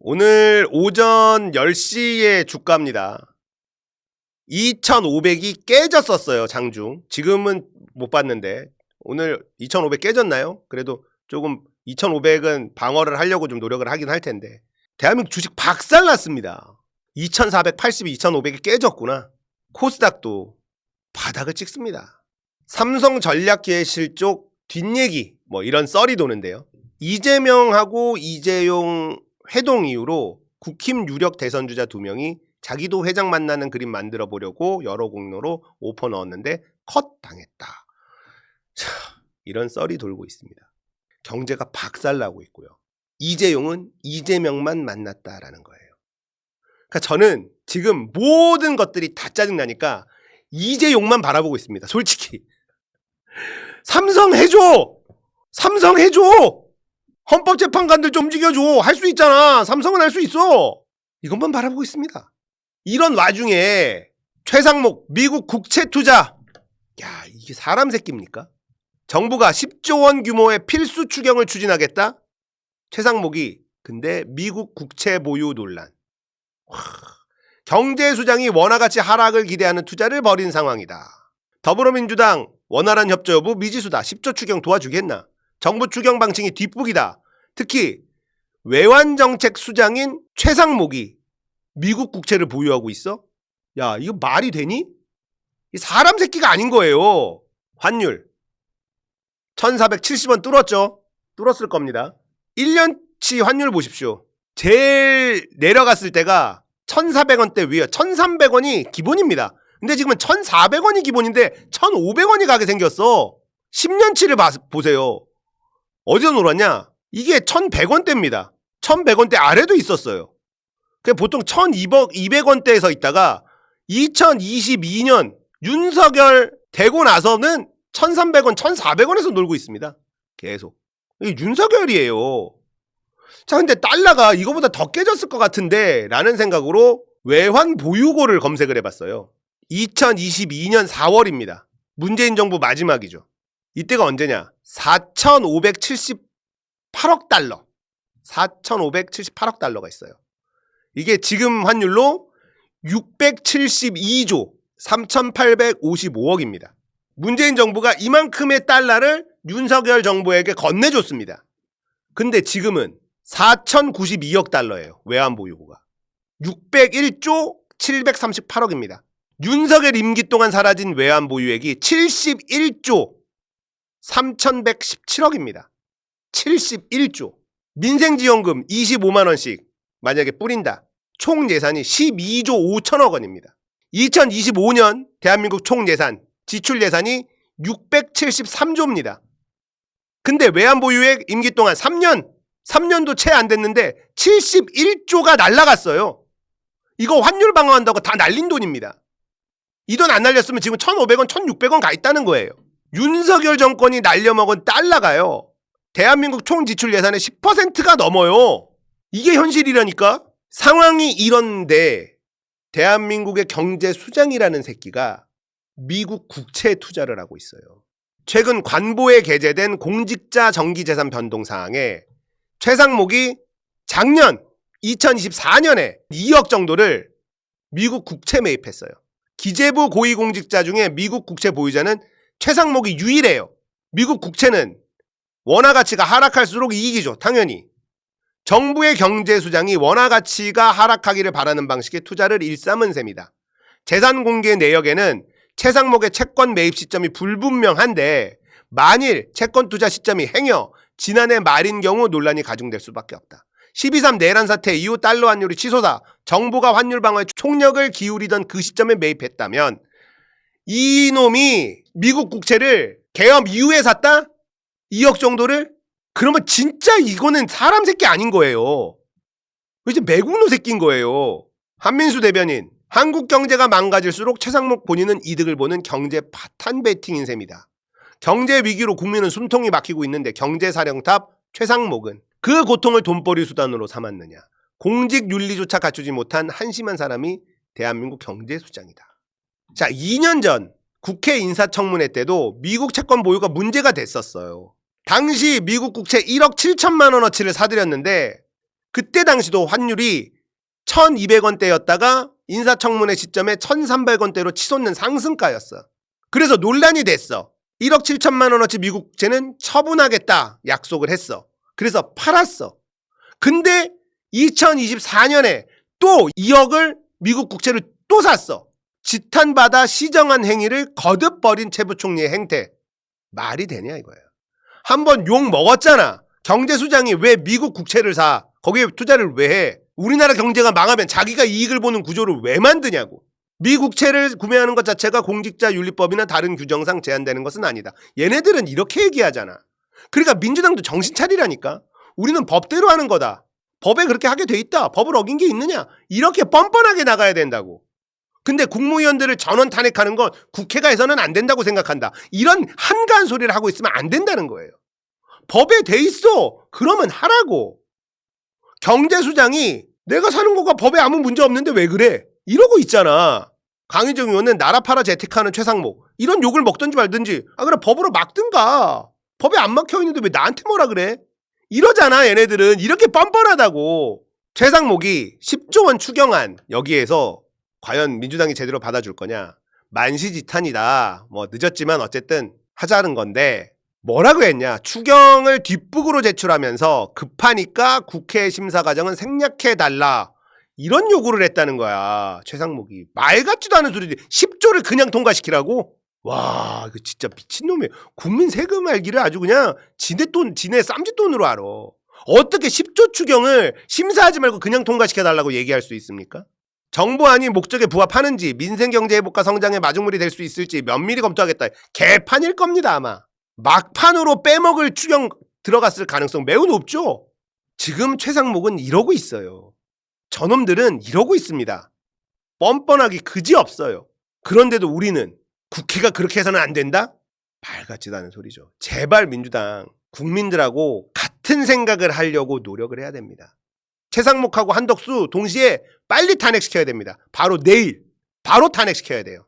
오늘 오전 10시에 주가입니다. 2,500이 깨졌었어요, 장중. 지금은 못 봤는데 오늘 2,500 깨졌나요? 그래도 조금 2,500은 방어를 하려고 좀 노력을 하긴 할 텐데 대한민국 주식 박살났습니다. 2,480이 2,500이 깨졌구나. 코스닥도 바닥을 찍습니다. 삼성전략기획실적 뒷얘기 뭐 이런 썰이 도는데요. 이재명하고 이재용 회동 이후로 국힘 유력 대선주자 2명이 자기도 회장 만나는 그림 만들어 보려고 여러 공로로 오퍼 넣었는데 컷 당했다. 자, 이런 썰이 돌고 있습니다. 경제가 박살나고 있고요. 이재용은 이재명만 만났다라는 거예요. 그러니까 저는 지금 모든 것들이 다 짜증나니까 이재용만 바라보고 있습니다. 솔직히. 삼성 해줘! 삼성 해줘! 헌법재판관들 좀 움직여줘. 할 수 있잖아. 삼성은 할 수 있어. 이것만 바라보고 있습니다. 이런 와중에 최상목 미국 국채 투자. 야, 이게 사람 새끼입니까? 정부가 10조 원 규모의 필수 추경을 추진하겠다. 최상목이 근데 미국 국채 보유 논란. 경제수장이 원화가치 하락을 기대하는 투자를 벌인 상황이다. 더불어민주당 원활한 협조 여부 미지수다. 10조 추경 도와주겠나. 정부 추경 방침이 뒷북이다. 특히 외환정책 수장인 최상목이 미국 국채를 보유하고 있어? 야, 이거 말이 되니? 이 사람 새끼가 아닌 거예요. 환율 1470원 뚫었죠? 뚫었을 겁니다. 1년치 환율 보십시오. 제일 내려갔을 때가 1400원대 위에 1300원이 기본입니다. 근데 지금은 1400원이 기본인데 1500원이 가게 생겼어. 10년치를 보세요. 어디서 놀았냐? 이게 1100원대입니다. 1100원대 아래도 있었어요. 보통 1200원대에서 있다가 2022년 윤석열 되고 나서는 1300원, 1400원에서 놀고 있습니다. 계속. 이게 윤석열이에요. 자, 근데 달러가 이거보다 더 깨졌을 것 같은데 라는 생각으로 외환 보유고를 검색을 해봤어요. 2022년 4월입니다. 문재인 정부 마지막이죠. 이때가 언제냐? 4,578억 달러. 4,578억 달러가 있어요. 이게 지금 환율로 672조 3,855억입니다. 문재인 정부가 이만큼의 달러를 윤석열 정부에게 건네줬습니다. 근데 지금은 4,092억 달러예요. 외환 보유고가. 601조 738억입니다. 윤석열 임기 동안 사라진 외환 보유액이 71조 3,117억입니다. 71조. 민생지원금 25만원씩 만약에 뿌린다. 총 예산이 12조 5천억 원입니다. 2025년 대한민국 총 예산, 지출 예산이 673조입니다. 근데 외환 보유액 임기 동안 3년도 채 안 됐는데 71조가 날라갔어요. 이거 환율 방어한다고 다 날린 돈입니다. 이 돈 안 날렸으면 지금 1,500원, 1,600원 가 있다는 거예요. 윤석열 정권이 날려먹은 달러가요. 대한민국 총 지출 예산의 10%가 넘어요. 이게 현실이라니까? 상황이 이런데 대한민국의 경제 수장이라는 새끼가 미국 국채 투자를 하고 있어요. 최근 관보에 게재된 공직자 정기재산 변동 사항에 최상목이 작년 2024년에 2억 정도를 미국 국채 매입했어요. 기재부 고위공직자 중에 미국 국채 보유자는 최상목이 유일해요. 미국 국채는 원화 가치가 하락할수록 이익이죠. 당연히. 정부의 경제수장이 원화 가치가 하락하기를 바라는 방식의 투자를 일삼은 셈이다. 재산 공개 내역에는 최상목의 채권 매입 시점이 불분명한데 만일 채권 투자 시점이 행여 지난해 말인 경우 논란이 가중될 수밖에 없다. 12.3 내란 사태 이후 달러 환율이 치솟아 정부가 환율 방어에 총력을 기울이던 그 시점에 매입했다면 이놈이 미국 국채를 개엄 이후에 샀다? 2억 정도를? 그러면 진짜 이거는 사람 새끼 아닌 거예요. 이제 매국노 새끼인 거예요. 한민수 대변인, 한국 경제가 망가질수록 최상목 본인은 이득을 보는 경제 파탄 베팅인 셈이다. 경제 위기로 국민은 숨통이 막히고 있는데 경제사령탑 최상목은 그 고통을 돈벌이 수단으로 삼았느냐. 공직 윤리조차 갖추지 못한 한심한 사람이 대한민국 경제수장이다. 자, 2년 전 국회 인사청문회 때도 미국 채권 보유가 문제가 됐었어요. 당시 미국 국채 1억 7천만 원어치를 사들였는데 그때 당시도 환율이 1200원대였다가 인사청문회 시점에 1300원대로 치솟는 상승가였어. 그래서 논란이 됐어. 1억 7천만 원어치 미국 국채는 처분하겠다 약속을 했어. 그래서 팔았어. 근데 2024년에 또 2억을 미국 국채를 또 샀어. 지탄받아 시정한 행위를 거듭 벌인 최 부총리의 행태. 말이 되냐 이거야. 한번 욕 먹었잖아. 경제수장이 왜 미국 국채를 사? 거기에 투자를 왜 해? 우리나라 경제가 망하면 자기가 이익을 보는 구조를 왜 만드냐고. 미국채를 구매하는 것 자체가 공직자윤리법이나 다른 규정상 제한되는 것은 아니다. 얘네들은 이렇게 얘기하잖아. 그러니까 민주당도 정신 차리라니까. 우리는 법대로 하는 거다. 법에 그렇게 하게 돼 있다. 법을 어긴 게 있느냐. 이렇게 뻔뻔하게 나가야 된다고. 근데 국무위원들을 전원 탄핵하는 건 국회가 해서는 안 된다고 생각한다. 이런 한가한 소리를 하고 있으면 안 된다는 거예요. 법에 돼 있어. 그러면 하라고. 경제수장이 내가 사는 거가 법에 아무 문제 없는데 왜 그래? 이러고 있잖아. 강희정 의원은 나라 팔아 재테크하는 최상목. 이런 욕을 먹든지 말든지. 그래 법으로 막든가. 법에 안 막혀있는데 왜 나한테 뭐라 그래? 이러잖아 얘네들은. 이렇게 뻔뻔하다고. 최상목이 10조 원 추경안 여기에서 과연 민주당이 제대로 받아줄 거냐. 만시지탄이다. 뭐 늦었지만 어쨌든 하자는 건데 뭐라고 했냐. 추경을 뒷북으로 제출하면서 급하니까 국회 심사 과정은 생략해달라. 이런 요구를 했다는 거야. 최상목이. 말 같지도 않은 소리지. 10조를 그냥 통과시키라고? 와 이거 진짜 미친놈이에요. 국민 세금 알기를 아주 그냥 지네 돈 지네 쌈짓돈으로 알아. 어떻게 10조 추경을 심사하지 말고 그냥 통과시켜달라고 얘기할 수 있습니까? 정부안이 목적에 부합하는지 민생 경제 회복과 성장의 마중물이 될 수 있을지 면밀히 검토하겠다. 개판일 겁니다 아마. 막판으로 빼먹을 추경 들어갔을 가능성 매우 높죠. 지금 최상목은 이러고 있어요. 저놈들은 이러고 있습니다. 뻔뻔하기 그지없어요. 그런데도 우리는 국회가 그렇게 해서는 안 된다? 말 같지도 않은 소리죠. 제발 민주당 국민들하고 같은 생각을 하려고 노력을 해야 됩니다. 최상목하고 한덕수 동시에 빨리 탄핵시켜야 됩니다. 바로 내일 바로 탄핵시켜야 돼요.